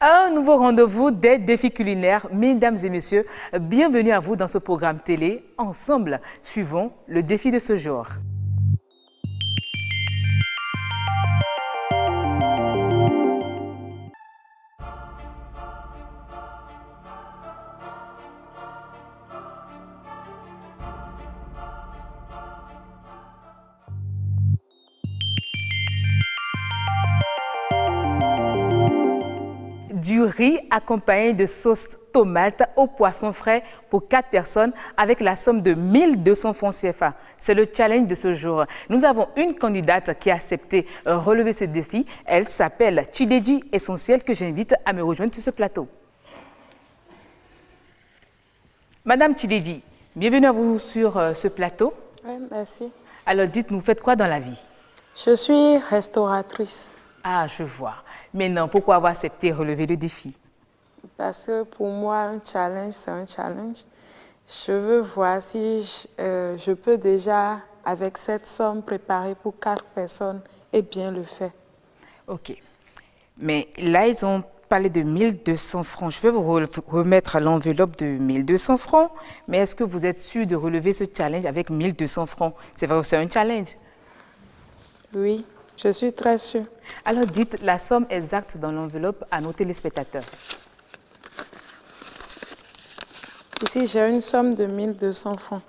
Un nouveau rendez-vous des défis culinaires. Mesdames et messieurs, bienvenue à vous dans ce programme télé. Ensemble, suivons le défi de ce jour. Du riz accompagné de sauce tomate au poisson frais pour 4 personnes avec la somme de 1200 francs CFA. C'est le challenge de ce jour. Nous avons une candidate qui a accepté relever ce défi. Elle s'appelle Chideji Essentiel que j'invite à me rejoindre sur ce plateau. Madame Chideji, bienvenue à vous sur ce plateau. Oui, merci. Alors dites-nous, faites quoi dans la vie? Je suis restauratrice. Ah, je vois. Maintenant, pourquoi avoir accepté relever le défi? Parce que pour moi, un challenge, c'est un challenge. Je veux voir si je peux déjà, avec cette somme, préparer pour 4 personnes et bien le faire. Ok. Mais là, ils ont parlé de 1200 francs. Je vais vous remettre l'enveloppe de 1200 francs. Mais est-ce que vous êtes sûr de relever ce challenge avec 1200 francs? C'est vrai, c'est un challenge. Oui, je suis très sûre. Alors dites la somme exacte dans l'enveloppe à nos téléspectateurs. Ici, j'ai une somme de 1200 francs.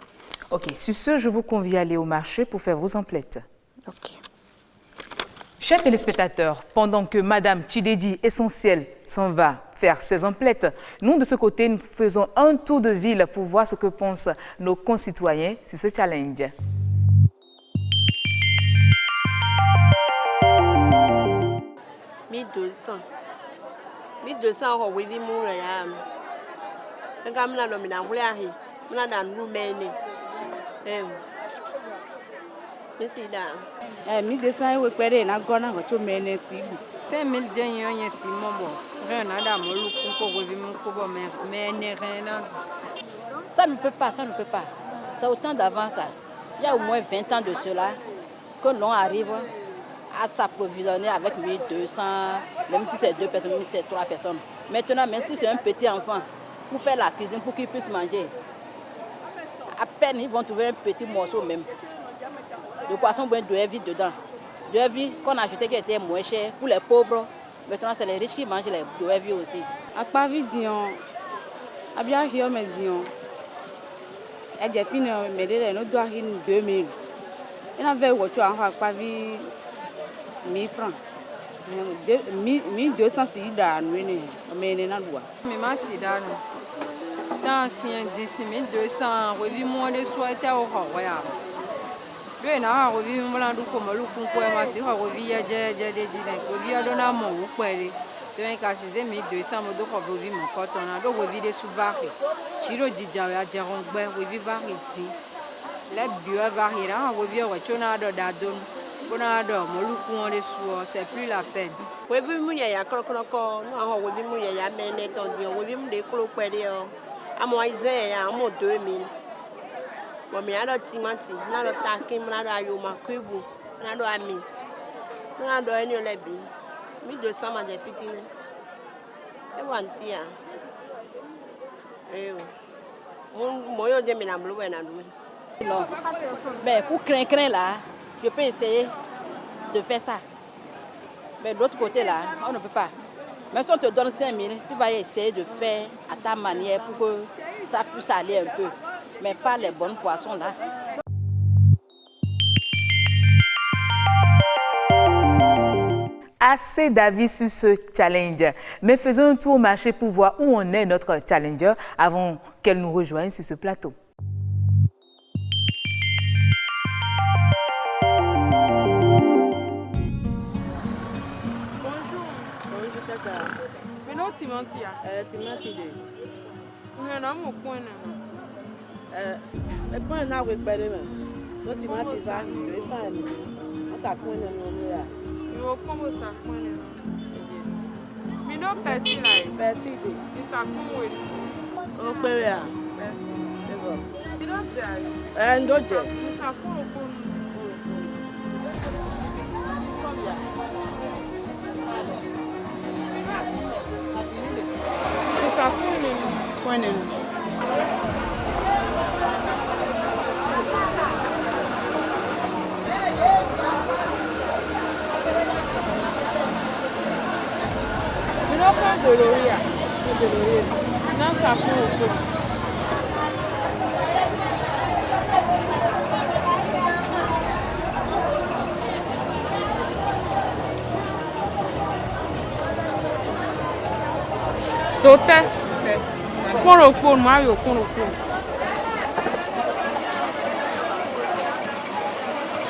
Ok, sur ce, je vous convie à aller au marché pour faire vos emplettes. Ok. Chers téléspectateurs, pendant que Madame Chideji Essentiel s'en va faire ses emplettes, nous, de ce côté, nous faisons un tour de ville pour voir ce que pensent nos concitoyens sur ce challenge. Ça ne peut pas, ça ne peut pas. C'est autant d'avance. Il y a au moins 20 ans de cela que l'on arrive à s'approvisionner avec 1200, même si c'est 2 personnes, même si c'est 3 personnes. Maintenant, même si c'est un petit enfant, pour faire la cuisine, pour qu'il puisse manger, à peine ils vont trouver un petit morceau même. Le poisson doit vite dedans. Doit vite qu'on a acheté qui était moins cher pour les pauvres. Maintenant, c'est les riches qui mangent les doit vite aussi. À part Dion, à bien hier, mais Dion, et j'ai fini, mais nous doit 2000. Il avait voiture à pas 1000 francs. 1200 si d'an, mais n'est pas loin. Mais ma si d'an, dans 1200, revu moins de soins était au royaume. Je n'ai pas revu mon land comme le concours, ma si revu à j'ai donné mon ouvré. Je n'ai qu'à 1200, je dois revu mon coton, je dois revu des sous-barres. Je dois dire à Jérôme, revu variété. Les bio variés, revu à Chonado d'Adon. C'est plus la peine. Oui, oui, oui, il y a un crocodile, oui, oui, il y a un ménéton, oui, oui, des crocodiles. À moi, il y a un mot 2000. Bon, mais il y a un timati, il y a un taquin, il y a un yoma, il y a un ami. Il y a un lebi. 1200, j'ai fini. Et voilà, tiens. Et moi, je dis, mais la bleu, non. Mais pour craindre là, je peux essayer de faire ça. Mais de l'autre côté là, on ne peut pas. Même si on te donne 5000, tu vas essayer de faire à ta manière pour que ça puisse aller un peu. Mais pas les bons poissons là. Assez d'avis sur ce challenge. Mais faisons un tour au marché pour voir où en est notre challenger avant qu'elle nous rejoigne sur ce plateau. Timothy, Timothy. Non, non, mon point. Le point là, vous perdez. Le timati, ça, ça point de là. Il va comme ça, point. Mais non, persil là. Persil. Il s'accumule. On peut là. Persil. C'est bon. Il doit dire. Un doigt. Il s'accumule. Combien? moins de nous. Je n'ai pas de l'oria. Non, ça pour. Doté. Pour Mario, pour.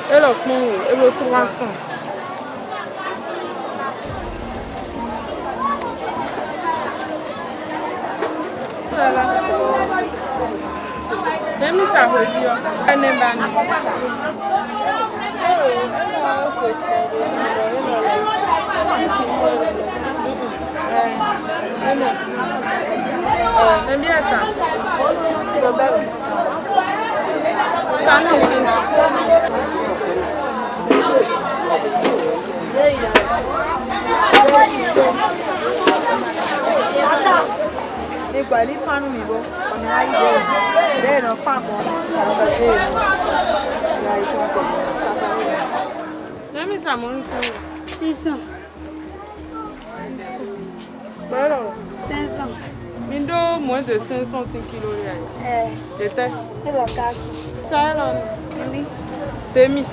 Et le 300. Même ça revient. Un ça 600. 500. Moins de 505 kilos. J'étais. Et la casse. Ça, demi.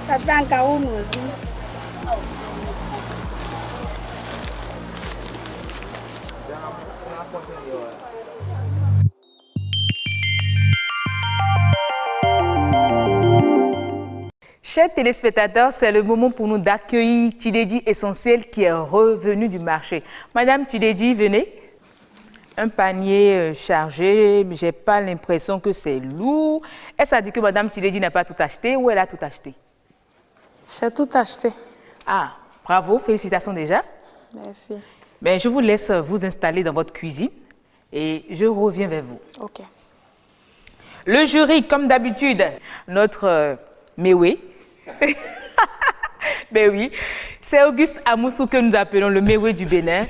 Ça t'en cas où aussi. Chers téléspectateurs, c'est le moment pour nous d'accueillir Tidedi Essentiel qui est revenu du marché. Madame Tidedi, venez. Un panier chargé, j'ai pas l'impression que c'est lourd. Est-ce que ça dit que Madame Tidedi n'a pas tout acheté ou elle a tout acheté? J'ai tout acheté. Ah, bravo, félicitations déjà. Merci. Ben, je vous laisse vous installer dans votre cuisine et je reviens vers vous. Ok. Le jury, comme d'habitude, notre Méoué. Ben oui, c'est Auguste Amoussou que nous appelons le Méoué du Bénin.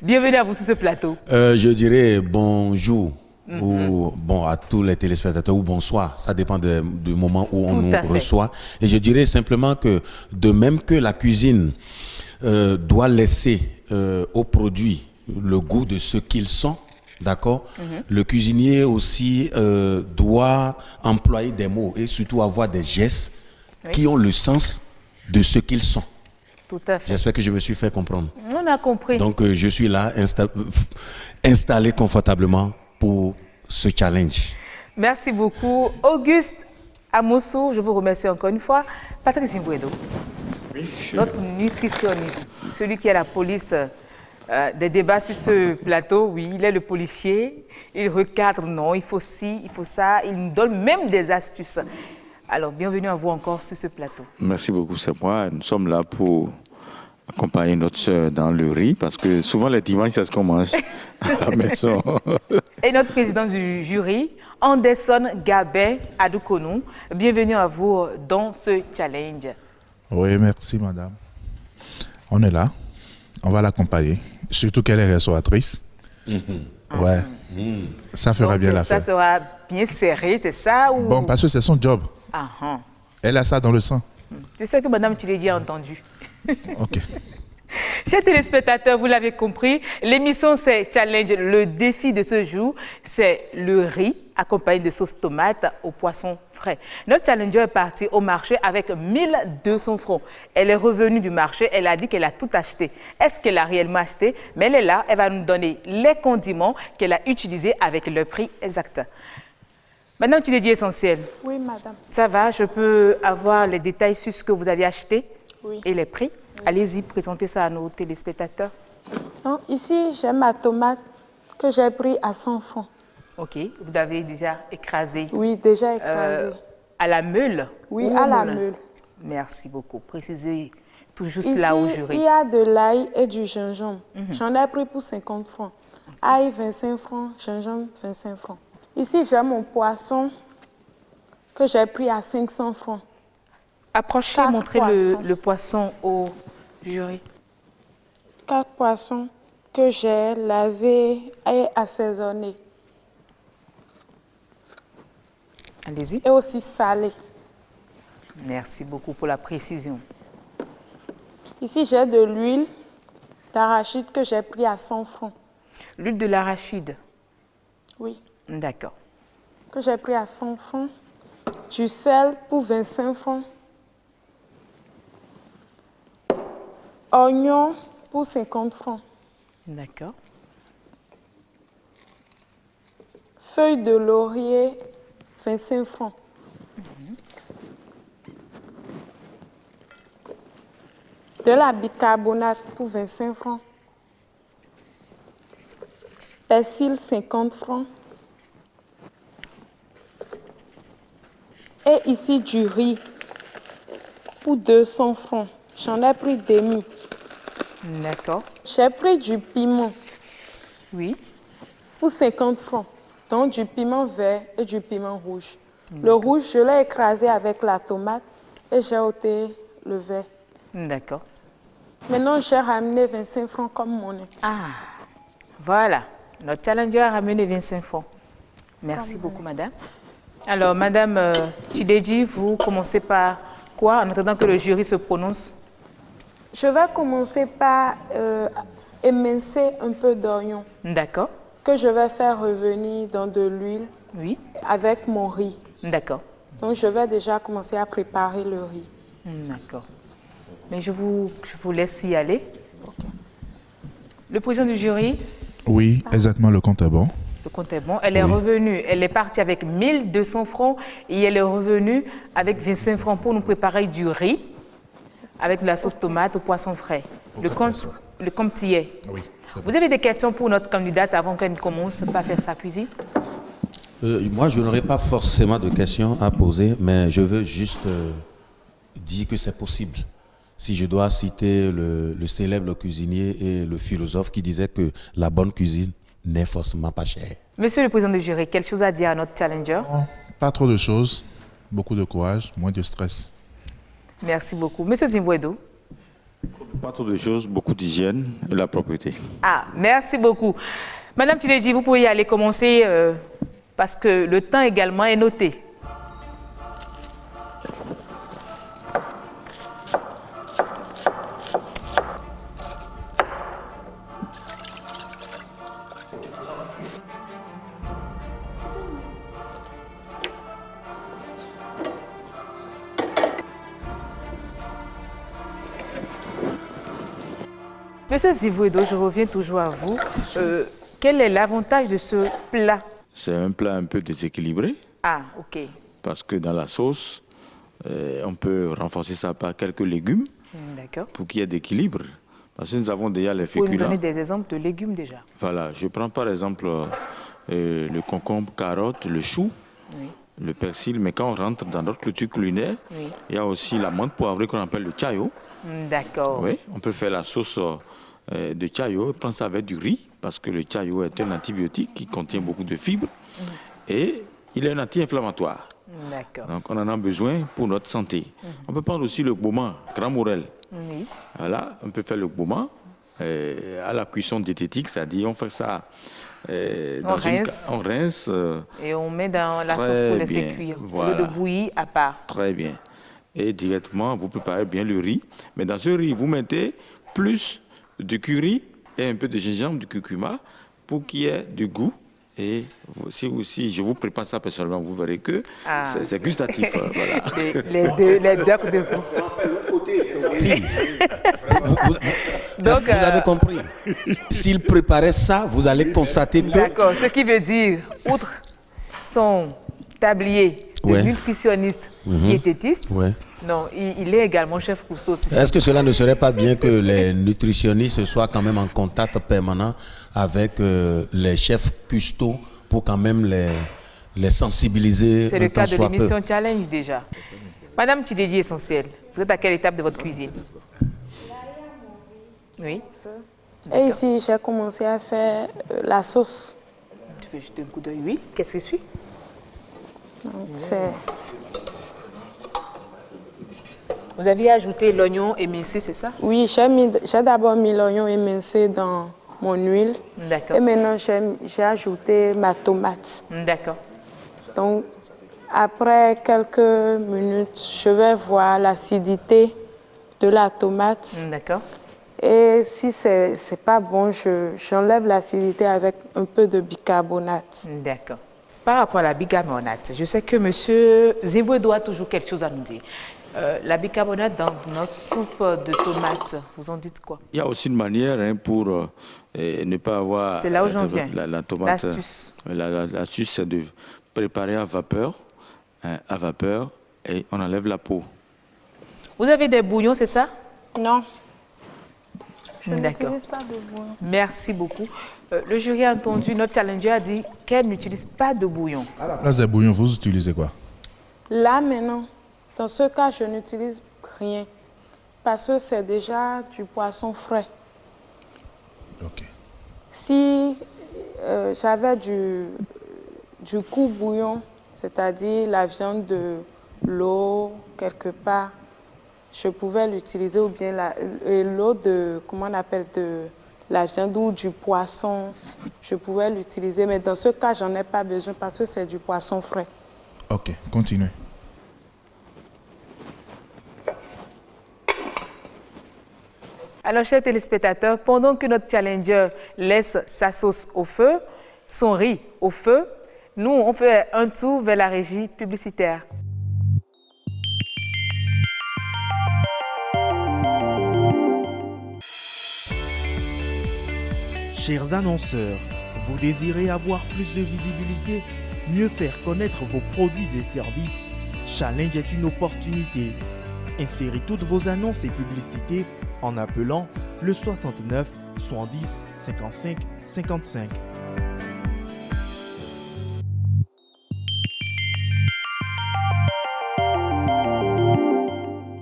Bienvenue à vous sur ce plateau. Je dirais bonjour ou bon à tous les téléspectateurs ou bonsoir, ça dépend du moment où on nous reçoit. Et je dirais simplement que de même que la cuisine doit laisser aux produits le goût de ce qu'ils sont, d'accord, le cuisinier aussi doit employer des mots et surtout avoir des gestes qui ont le sens de ce qu'ils sont. Tout à fait. J'espère que je me suis fait comprendre. On a compris. Donc, je suis là, installé confortablement pour ce challenge. Merci beaucoup. Auguste Amoussou, je vous remercie encore une fois. Patrice Mbouedo, notre nutritionniste, celui qui est la police des débats sur ce plateau, oui, il est le policier, il recadre, non, il faut ci, il faut ça, il nous donne même des astuces. Alors, bienvenue à vous encore sur ce plateau. Merci beaucoup, c'est moi. Nous sommes là pour accompagner notre soeur dans le riz, parce que souvent les dimanches, ça se commence à la maison. Et notre président du jury, Anderson Gabin Adoukonou, bienvenue à vous dans ce challenge. Oui, merci madame. On est là, on va l'accompagner, surtout qu'elle est restauratrice. Ouais, ça fera bien l'affaire. Ça sera bien serré, c'est ça ou... Bon, parce que c'est son job. Elle a ça dans le sang. C'est ça que Madame Tidedi a entendu. Ok. Chers téléspectateurs, vous l'avez compris, l'émission c'est Challenge. Le défi de ce jour, c'est le riz accompagné de sauce tomate au poisson frais. Notre challenger est parti au marché avec 1200 francs. Elle est revenue du marché, elle a dit qu'elle a tout acheté. Est-ce qu'elle a réellement acheté? Mais elle est là, elle va nous donner les condiments qu'elle a utilisés avec le prix exact. Madame Tidedi Essentiel. Oui, madame. Ça va, je peux avoir les détails sur ce que vous avez acheté et les prix? Allez-y, présentez ça à nos téléspectateurs. Donc, ici, j'ai ma tomate que j'ai pris à 100 francs. Ok, vous l'avez déjà écrasée? Oui, déjà écrasée. À la meule? Oui, à la meule. Merci beaucoup. Précisez tout juste là au jury. Il y a de l'ail et du gingembre. J'en ai pris pour 50 francs. Ail, 25 francs, gingembre, 25 francs. Ici, j'ai mon poisson que j'ai pris à 500 francs. Approchez, montrez le poisson aux Jury. 4 poissons que j'ai lavés et assaisonnés. Allez-y. Et aussi salés. Merci beaucoup pour la précision. Ici, j'ai de l'huile d'arachide que j'ai pris à 100 francs. L'huile de l'arachide. Oui. D'accord. Que j'ai pris à 100 francs. Du sel pour 25 francs. Oignons pour 50 francs. D'accord. Feuilles de laurier, 25 francs. De la bicarbonate pour 25 francs. Persil, 50 francs. Et ici, du riz pour 200 francs. J'en ai pris demi. D'accord. J'ai pris du piment. Oui. Pour 50 francs. Donc, du piment vert et du piment rouge. Le rouge, je l'ai écrasé avec la tomate et j'ai ôté le vert. D'accord. Maintenant, j'ai ramené 25 francs comme monnaie. Ah, voilà. Notre challenger a ramené 25 francs. Merci beaucoup, madame. Alors, madame Chideji, vous commencez par quoi en attendant que le jury se prononce? Je vais commencer par émincer un peu d'oignon. D'accord. Que je vais faire revenir dans de l'huile. Oui. Avec mon riz. D'accord. Donc, je vais déjà commencer à préparer le riz. D'accord. Mais je vous laisse y aller. Okay. Le président du jury? Oui, exactement, le compte est bon. Le compte est bon. Elle est revenue, elle est partie avec 1200 francs et elle est revenue avec 25 francs pour nous préparer du riz avec de la sauce tomate au poisson frais. Le compte y est. Oui. Vous avez des questions pour notre candidate avant qu'elle ne commence à faire sa cuisine? Moi, je n'aurai pas forcément de questions à poser, mais je veux juste dire que c'est possible. Si je dois citer le célèbre cuisinier et le philosophe qui disait que la bonne cuisine n'est forcément pas chère. Monsieur le président du jury, quelque chose à dire à notre challenger? Non, pas trop de choses, beaucoup de courage, moins de stress. Merci beaucoup. Monsieur Zimwedo? Pas trop de choses, beaucoup d'hygiène et la propreté. Ah, merci beaucoup. Madame Chideji, vous pouvez y aller commencer parce que le temps également est noté. Monsieur Zivouedo, je reviens toujours à vous. Quel est l'avantage de ce plat? C'est un plat un peu déséquilibré. Ah, ok. Parce que dans la sauce, on peut renforcer ça par quelques légumes pour qu'il y ait d'équilibre. Parce que nous avons déjà les féculents. Vous pouvez nous donner des exemples de légumes déjà? Voilà, je prends par exemple le concombre, carotte, le chou, le persil. Mais quand on rentre dans notre culture culinaire, il y a aussi la menthe poivrée qu'on appelle le chayo. D'accord. Oui, on peut faire la sauce de chayo, prendre ça avec du riz, parce que le chayo est un antibiotique qui contient beaucoup de fibres et il est un anti-inflammatoire. D'accord. Donc on en a besoin pour notre santé. On peut prendre aussi le gboman, grand morel. Oui. Voilà, on peut faire le gboman à la cuisson diététique, c'est-à-dire on fait ça on rince. Et on met dans la sauce pour laisser cuire. Voilà. Au lieu de bouillir à part. Très bien. Et directement, vous préparez bien le riz. Mais dans ce riz, vous mettez plus de curry et un peu de gingembre, de curcuma, pour qu'il y ait du goût. Et si je vous prépare ça personnellement, vous verrez que c'est gustatif. Voilà. Les deux de vous. Donc, vous avez compris. S'il préparait ça, vous allez constater que... D'accord, ce qui veut dire, outre son tablier de nutritionniste diététiste, non, il est également chef cuistot. Est-ce que cela ne serait pas bien que les nutritionnistes soient quand même en contact permanent avec les chefs cuistots pour quand même les sensibiliser? C'est le cas de l'émission Challenge déjà. Madame Chideji Essentielle, vous êtes à quelle étape de votre cuisine? Oui. Et ici, j'ai commencé à faire la sauce. Tu veux jeter un coup d'œil? Oui. Qu'est-ce que c'est? Vous aviez ajouté l'oignon émincé, c'est ça? Oui, j'ai d'abord mis l'oignon émincé dans mon huile. D'accord. Et maintenant, j'ai ajouté ma tomate. D'accord. Donc, après quelques minutes, je vais voir l'acidité de la tomate. D'accord. Et si c'est pas bon, j'enlève l'acidité avec un peu de bicarbonate. D'accord. Par rapport à la bicarbonate, je sais que M. Zimwedo a toujours quelque chose à nous dire. La bicarbonate dans notre soupe de tomates, vous en dites quoi? Il y a aussi une manière pour ne pas avoir... C'est là où j'en viens. La tomate. L'astuce. L'astuce, c'est de préparer à vapeur, et on enlève la peau. Vous avez des bouillons, c'est ça? Non. Je D'accord. n'utilise pas de bouillon. Merci beaucoup. Le jury a entendu, notre challenger a dit qu'elle n'utilise pas de bouillon. À la place des bouillons, vous utilisez quoi? Là, maintenant, dans ce cas, je n'utilise rien. Parce que c'est déjà du poisson frais. Ok. Si j'avais du coup bouillon, c'est-à-dire la viande de l'eau quelque part, je pouvais l'utiliser, ou bien l'eau de, comment on appelle, de la viande ou du poisson, je pouvais l'utiliser. Mais dans ce cas, j'en ai pas besoin parce que c'est du poisson frais. Ok, continuez. Alors, chers téléspectateurs, pendant que notre challenger laisse sa sauce au feu, son riz au feu, nous, on fait un tour vers la régie publicitaire. Chers annonceurs, vous désirez avoir plus de visibilité, mieux faire connaître vos produits et services? Challenge est une opportunité. Insérez toutes vos annonces et publicités en appelant le 69 70 55 55.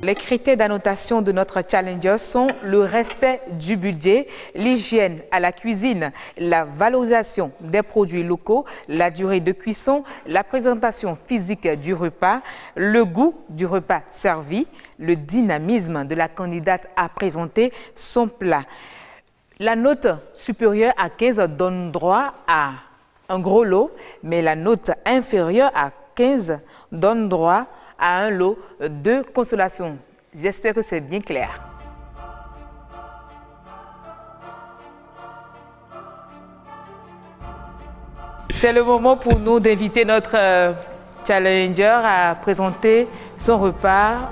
Les critères d'annotation de notre challenger sont le respect du budget, l'hygiène à la cuisine, la valorisation des produits locaux, la durée de cuisson, la présentation physique du repas, le goût du repas servi, le dynamisme de la candidate à présenter son plat. La note supérieure à 15 donne droit à un gros lot, mais la note inférieure à 15 donne droit à un lot de consolation. J'espère que c'est bien clair. C'est le moment pour nous d'inviter notre challenger à présenter son repas.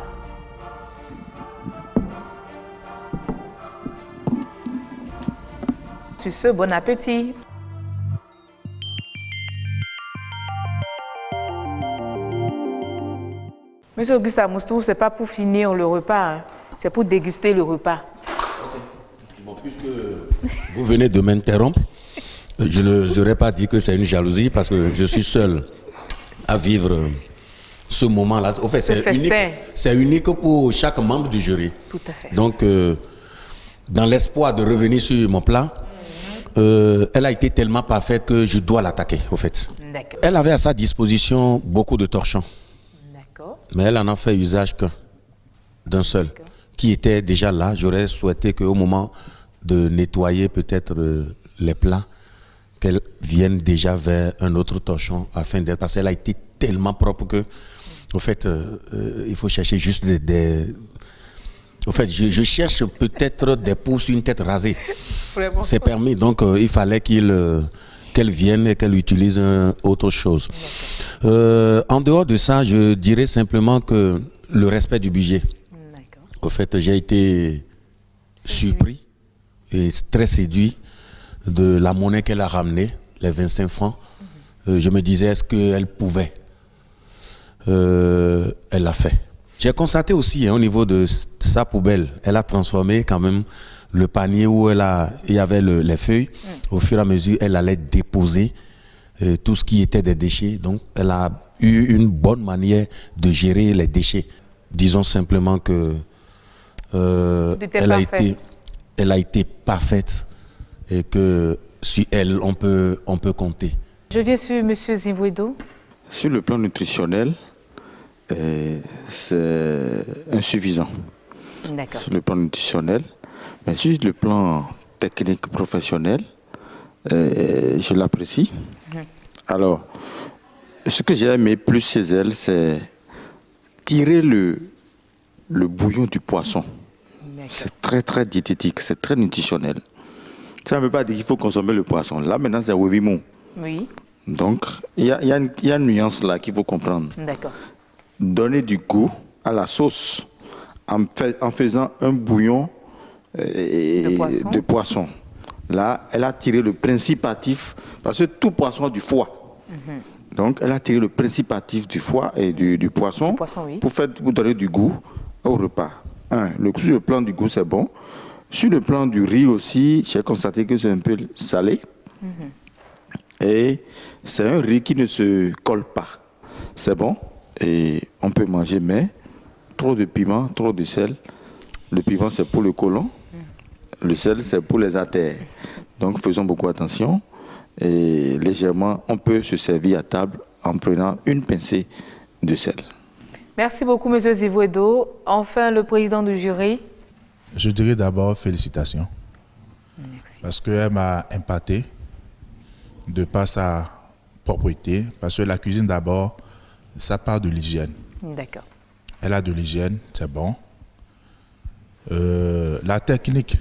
Sur ce, bon appétit. Monsieur Auguste Amoustou, ce n'est pas pour finir le repas, hein. C'est pour déguster le repas. Okay. Bon, puisque vous venez de m'interrompre, je n'aurais pas dit que c'est une jalousie parce que je suis seul à vivre ce moment-là. En fait, c'est unique pour chaque membre du jury. Tout à fait. Donc, dans l'espoir de revenir sur mon plat, elle a été tellement parfaite que je dois l'attaquer, au fait. Elle avait à sa disposition beaucoup de torchons. Mais elle en a fait usage d'un seul, qui était déjà là. J'aurais souhaité qu'au moment de nettoyer peut-être les plats, qu'elle vienne déjà vers un autre torchon afin d'être, parce qu'elle a été tellement propre que, au fait, il faut chercher juste des au fait, je cherche peut-être des poux sur une tête rasée. C'est permis, donc il fallait qu'elle vienne et qu'elle utilise autre chose. En dehors de ça, je dirais simplement que le respect du budget. Au fait, j'ai été surpris et très séduit de la monnaie qu'elle a ramenée, les 25 francs. Je me disais, est-ce qu'elle pouvait? Elle l'a fait. J'ai constaté aussi, au niveau de sa poubelle, elle a transformé quand même le panier où il y avait les feuilles. Au fur et à mesure, elle allait déposer tout ce qui était des déchets. Donc, elle a eu une bonne manière de gérer les déchets. Disons simplement que elle a été parfaite et que sur elle, on peut compter. Je viens sur M. Zimwedo. Sur le plan nutritionnel, c'est insuffisant sur le plan nutritionnel. Mais sur le plan technique professionnel, je l'apprécie. Alors, ce que j'ai aimé plus chez elle, c'est tirer le bouillon du poisson. C'est très, très diététique, c'est très nutritionnel. Ça ne veut pas dire qu'il faut consommer le poisson. Là, maintenant, c'est Wevimou. Oui. Donc, il y a une nuance là qu'il faut comprendre. D'accord. Donner du goût à la sauce en faisant un bouillon de poisson. Là, elle a tiré le principe actif, parce que tout poisson a du foie. Donc, elle a tiré le principe actif du foie et du poisson, oui. pour donner du goût au repas. Sur le plan du goût, c'est bon. Sur le plan du riz aussi, j'ai constaté que c'est un peu salé. Et c'est un riz qui ne se colle pas. C'est bon et on peut manger, mais trop de piment, trop de sel. Le piment, c'est pour le côlon. Le sel, c'est pour les artères. Donc, faisons beaucoup attention. Et légèrement, on peut se servir à table en prenant une pincée de sel. Merci beaucoup, M. Zivouedo. Enfin, le président du jury. Je dirais d'abord félicitations. Merci. Parce qu'elle m'a impacté de par sa propreté. Parce que la cuisine, d'abord, ça part de l'hygiène. D'accord. Elle a de l'hygiène, c'est bon. La technique,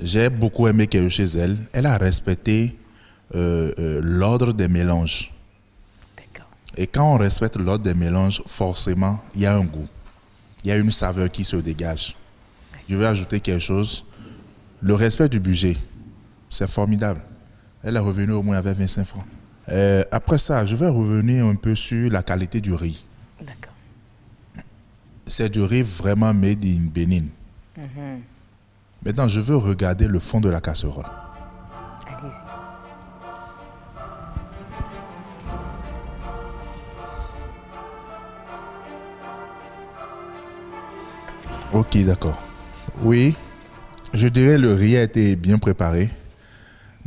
j'ai beaucoup aimé qu'elle chez elle. Elle a respecté l'ordre des mélanges. D'accord. Et quand on respecte l'ordre des mélanges, forcément, il y a un goût. Il y a une saveur qui se dégage. Je vais ajouter quelque chose. Le respect du budget, c'est formidable. Elle est revenue au moins avec 25 francs. Après ça, je vais revenir un peu sur la qualité du riz. D'accord. C'est du riz vraiment made in Bénin. Maintenant, je veux regarder le fond de la casserole. Allez-y. Ok, d'accord. Oui, je dirais le riz a été bien préparé,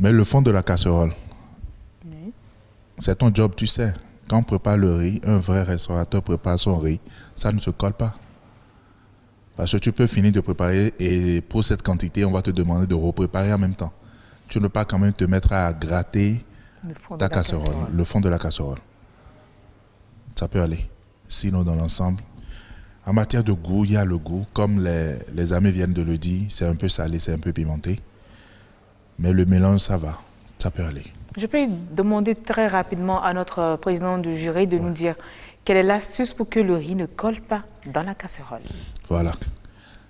mais le fond de la casserole, c'est ton job, tu sais. Quand on prépare le riz, un vrai restaurateur prépare son riz, ça ne se colle pas. Parce que tu peux finir de préparer et pour cette quantité, on va te demander de repréparer en même temps. Tu ne peux pas quand même te mettre à gratter ta casserole, le fond de la casserole. Ça peut aller. Sinon, dans l'ensemble, en matière de goût, il y a le goût. Comme les amis viennent de le dire, c'est un peu salé, c'est un peu pimenté. Mais le mélange, ça va. Ça peut aller. Je peux demander très rapidement à notre président du jury de nous dire quelle est l'astuce pour que le riz ne colle pas dans la casserole. Voilà.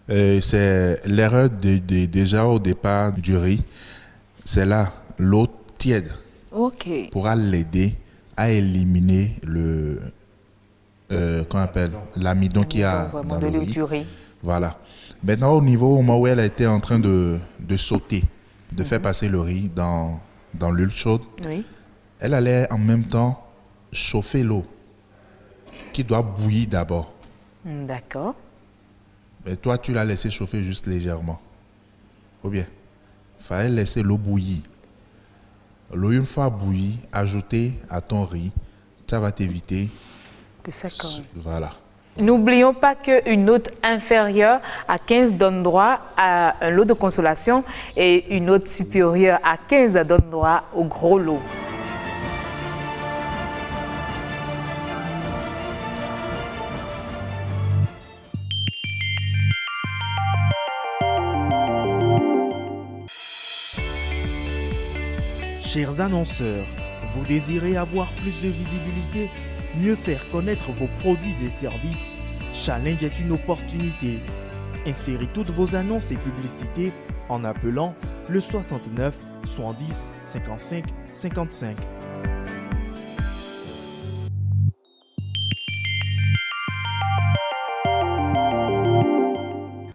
C'est l'erreur déjà au départ du riz. C'est là, l'eau tiède pourra l'aider à éliminer qu'on appelle l'amidon qu'il y a dans le riz. Voilà. Maintenant, au moment où elle était en train de sauter, de faire passer le riz dans l'huile chaude, elle allait en même temps chauffer l'eau qui doit bouillir d'abord. D'accord. Mais toi, tu l'as laissé chauffer juste légèrement. Ou bien, il fallait laisser l'eau bouillir. L'eau, une fois bouillie, ajouter à ton riz, ça va t'éviter que ça colle. Voilà. N'oublions pas qu'une note inférieure à 15 donne droit à un lot de consolation et une note supérieure à 15 donne droit au gros lot. Chers annonceurs, vous désirez avoir plus de visibilité, mieux faire connaître vos produits et services? Challenge est une opportunité. Insérez toutes vos annonces et publicités en appelant le 69 70 55 55.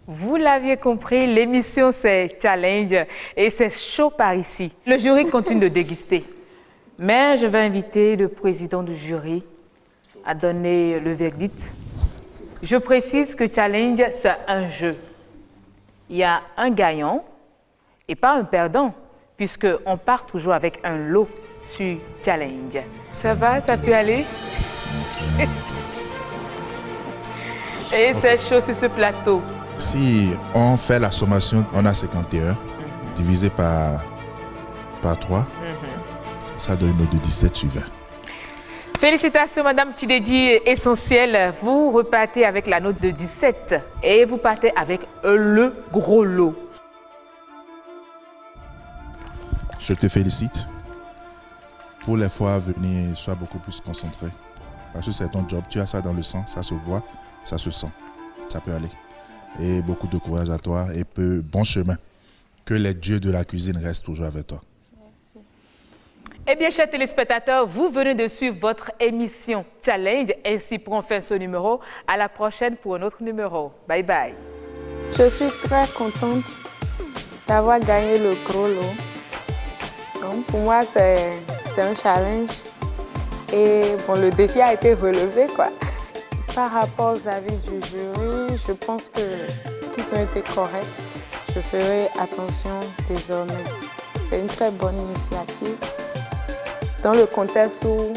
Vous l'aviez compris, l'émission c'est Challenge et c'est chaud par ici. Le jury continue de déguster. Mais je vais inviter le président du jury à donner le verdict. Je précise que Challenge, c'est un jeu. Il y a un gagnant et pas un perdant, puisqu'on part toujours avec un lot sur Challenge. Ça va, ça peut aller? Et c'est chaud sur ce plateau. Si on fait la sommation, on a 51 divisé par 3. Ça donne une note de 17 sur 20. Félicitations, Madame Tidedi, essentiel. Vous repartez avec la note de 17 et vous partez avec le gros lot. Je te félicite. Pour les fois à venir, sois beaucoup plus concentré. Parce que c'est ton job, tu as ça dans le sang, ça se voit, ça se sent. Ça peut aller. Et beaucoup de courage à toi et bon chemin. Que les dieux de la cuisine restent toujours avec toi. Eh bien, chers téléspectateurs, vous venez de suivre votre émission Challenge. Ainsi prend fin ce numéro. À la prochaine pour un autre numéro. Bye bye. Je suis très contente d'avoir gagné le gros lot. Donc, pour moi, c'est un challenge. Et bon, le défi a été relevé, quoi. Par rapport aux avis du jury, je pense qu'ils ont été corrects. Je ferai attention désormais. C'est une très bonne initiative. Dans le contexte où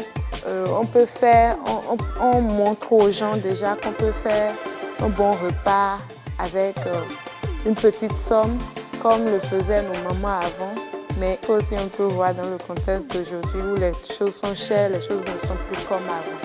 on montre aux gens déjà qu'on peut faire un bon repas avec une petite somme, comme le faisaient nos mamans avant. Mais aussi on peut voir dans le contexte d'aujourd'hui où les choses sont chères, les choses ne sont plus comme avant.